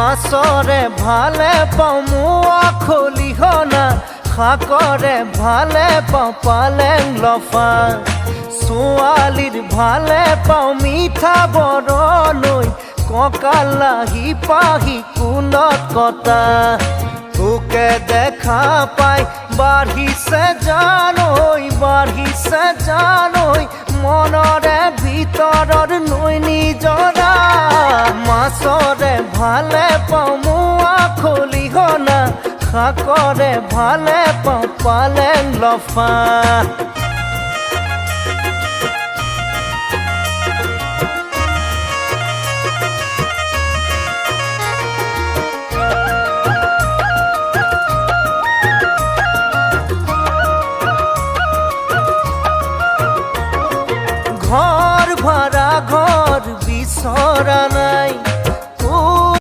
মাছৰে ভালে পাওঁ মোৱা খলিহনা শাকৰে ভালে পাওঁ পালেং লফা ছোৱালীৰ ভালে পাওঁ মিঠা বৰণৈ কঁকালাহি পাহি কুলত কটা তোকে দেখা পাই বাঢ়িছে জানৈ মনৰে ভিতৰৰ নৈ নিজৰা মাছৰে ভালে পাওঁ মোৱা খলিহনা শাকৰে ভালে পাওঁ পালেং লফা